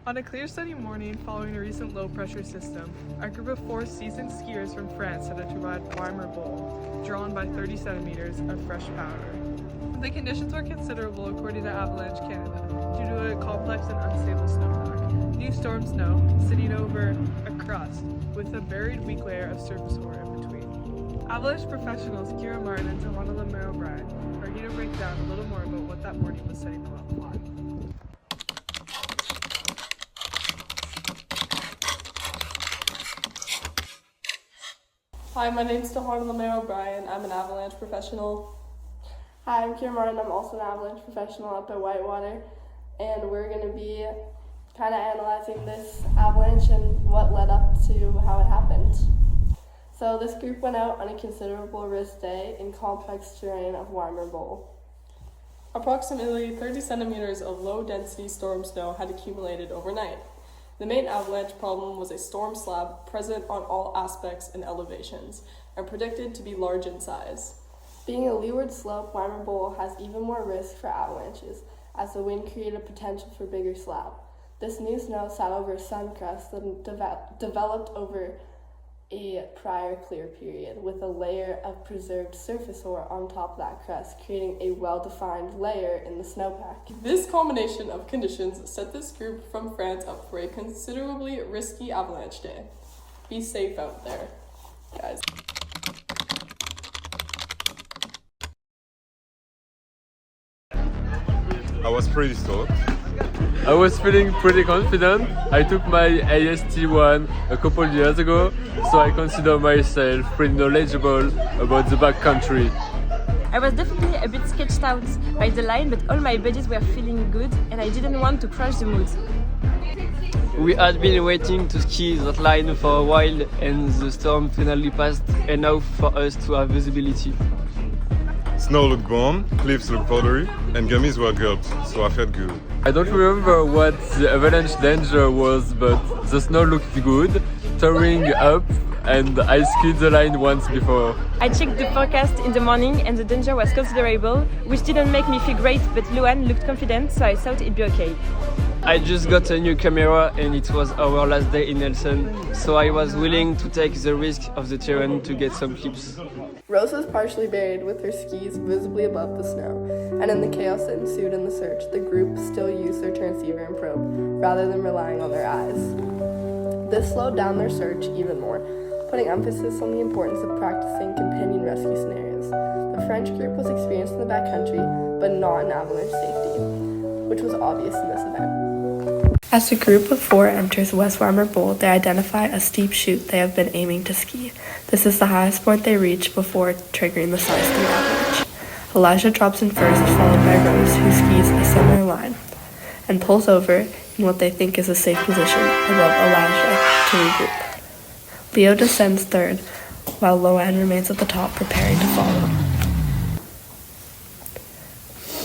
On a clear sunny morning following a recent low-pressure system, a group of 4 seasoned skiers from France headed to ride Weimer Bowl, drawn by 30 centimeters of fresh powder. The conditions were considerable according to Avalanche Canada, due to a complex and unstable snowpack, new storm snow sitting over a crust with a buried weak layer of surface ore in between. Avalanche professionals Kira Martin and Tahana Lemay O'Brien are here to break down a little more about what that morning was setting them up for. Hi, my name's Tahana Lemay O'Brien. I'm an Avalanche professional. Hi, I'm Kira Martin. I'm also an Avalanche professional up at Whitewater, and we're going to be kind of analyzing this avalanche and what led up to how it happened. So this group went out on a considerable risk day in complex terrain of Weimer Bowl. Approximately 30 centimeters of low-density storm snow had accumulated overnight. The main avalanche problem was a storm slab present on all aspects and elevations, and predicted to be large in size. Being a leeward slope, Weimer Bowl has even more risk for avalanches, as the wind created potential for bigger slab. This new snow sat over a sun crust that developed over a prior clear period, with a layer of preserved surface ore on top of that crust, creating a well-defined layer in the snowpack. This combination of conditions set this group from France up for a considerably risky avalanche day. Be safe out there, guys. I was pretty stoked. I was feeling pretty confident. I took my AST1 a couple years ago, so I consider myself pretty knowledgeable about the backcountry. I was definitely a bit sketched out by the line, but all my buddies were feeling good and I didn't want to crush the mood. We had been waiting to ski that line for a while and the storm finally passed enough for us to have visibility. Snow looked warm, cliffs looked powdery, and gummies were gulped, so I felt good. I don't remember what the avalanche danger was, but the snow looked good, towering up, and I skied the line once before. I checked the forecast in the morning and the danger was considerable, which didn't make me feel great, but Luan looked confident, so I thought it'd be okay. I just got a new camera and it was our last day in Nelson, so I was willing to take the risk of the terrain to get some clips. Rose was partially buried with her skis visibly above the snow, and in the chaos that ensued in the search, the group still used their transceiver and probe, rather than relying on their eyes. This slowed down their search even more, putting emphasis on the importance of practicing companion rescue scenarios. The French group was experienced in the backcountry, but not in avalanche safety, which was obvious in this event. As the group of 4 enters West Weimer Bowl, they identify a steep chute they have been aiming to ski. This is the highest point they reach before triggering the size 3 avalanche. Elijah drops in first, followed by Rose, who skis a similar line, and pulls over in what they think is a safe position above Elijah to regroup. Leo descends third, while Loan remains at the top, preparing to follow.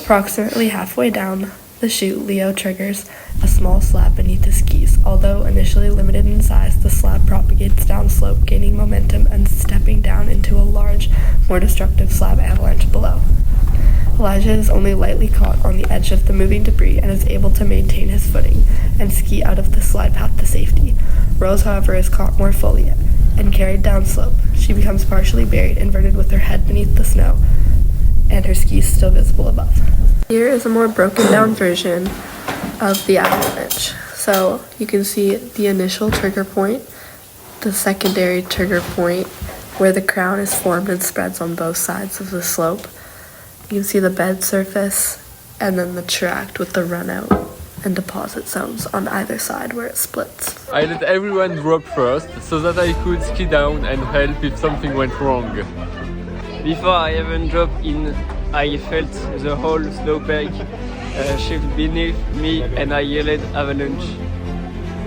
Approximately halfway down the chute, Leo triggers a small slab beneath his skis. Although initially limited in size, the slab propagates downslope, gaining momentum and stepping down into a large, more destructive slab avalanche below. Elijah is only lightly caught on the edge of the moving debris and is able to maintain his footing and ski out of the slide path to safety. Rose, however, is caught more fully and carried downslope. She becomes partially buried, inverted with her head beneath the snow, and her skis still visible above. Here is a more broken down version of the avalanche. So you can see the initial trigger point, the secondary trigger point where the crown is formed and spreads on both sides of the slope. You can see the bed surface and then the tract with the run out and deposit zones on either side where it splits. I let everyone drop first so that I could ski down and help if something went wrong. Before I even dropped in, I felt the whole snowpack shift beneath me and I yelled avalanche.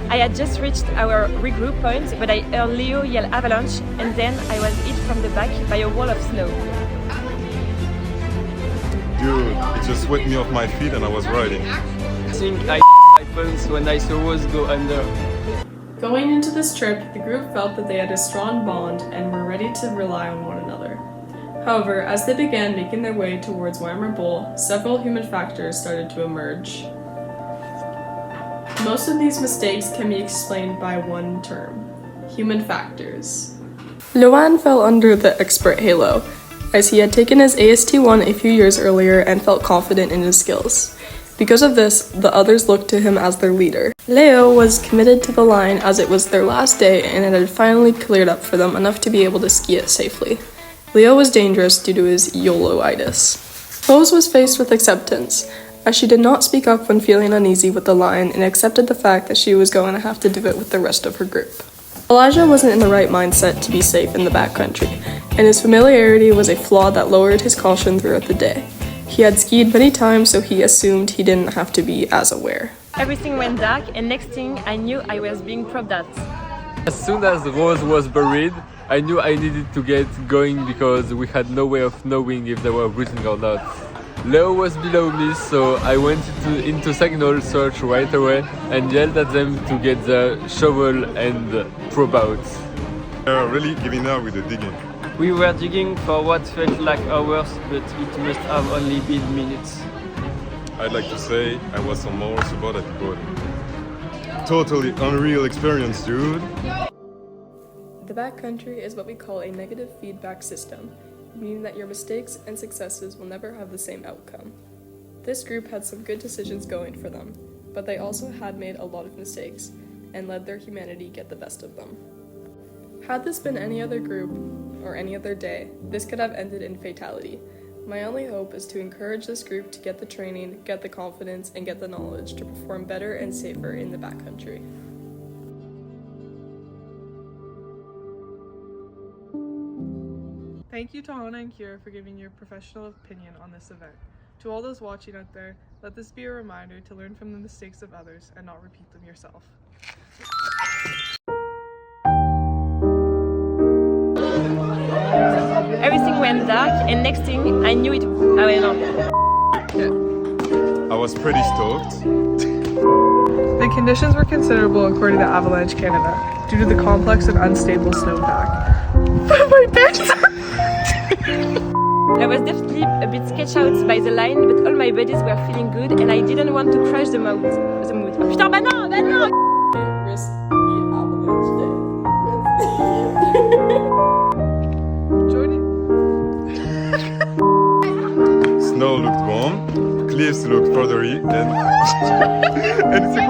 I had just reached our regroup point, but I heard Leo yell avalanche, and then I was hit from the back by a wall of snow. Dude, it just swept me off my feet and I was riding. I think I my pants when I saw Rose go under. Going into this trip, the group felt that they had a strong bond and were ready to rely on one another. However, as they began making their way towards Weimer Bowl, several human factors started to emerge. Most of these mistakes can be explained by one term: human factors. Loan fell under the expert halo, as he had taken his AST1 a few years earlier and felt confident in his skills. Because of this, the others looked to him as their leader. Leo was committed to the line as it was their last day and it had finally cleared up for them enough to be able to ski it safely. Leo was dangerous due to his YOLO-itis. Rose was faced with acceptance, as she did not speak up when feeling uneasy with the line and accepted the fact that she was going to have to do it with the rest of her group. Elijah wasn't in the right mindset to be safe in the backcountry, and his familiarity was a flaw that lowered his caution throughout the day. He had skied many times, so he assumed he didn't have to be as aware. Everything went dark, and next thing I knew I was being probed at. As soon as Rose was buried, I knew I needed to get going because we had no way of knowing if they were breathing or not. Leo was below me, so I went into signal search right away and yelled at them to get the shovel and probe out. They're really giving up with the digging. We were digging for what felt like hours, but it must have only been minutes. I'd like to say I was some moral support at the bottom. Totally unreal experience, dude. The backcountry is what we call a negative feedback system, meaning that your mistakes and successes will never have the same outcome. This group had some good decisions going for them, but they also had made a lot of mistakes and let their humanity get the best of them. Had this been any other group or any other day, this could have ended in fatality. My only hope is to encourage this group to get the training, get the confidence, and get the knowledge to perform better and safer in the backcountry. Thank you to Hannah and Kira for giving your professional opinion on this event. To all those watching out there, let this be a reminder to learn from the mistakes of others and not repeat them yourself. Everything went dark, and next thing I knew it. I was pretty stoked. The conditions were considerable according to Avalanche Canada due to the complex and unstable snowpack. My bed! I was definitely a bit sketched out by the line, but all my buddies were feeling good, and I didn't want to crash the mood. Oh, putain, bah non, bah non! Risk the avalanche day. Snow looked warm, cliffs looked powdery, and it's a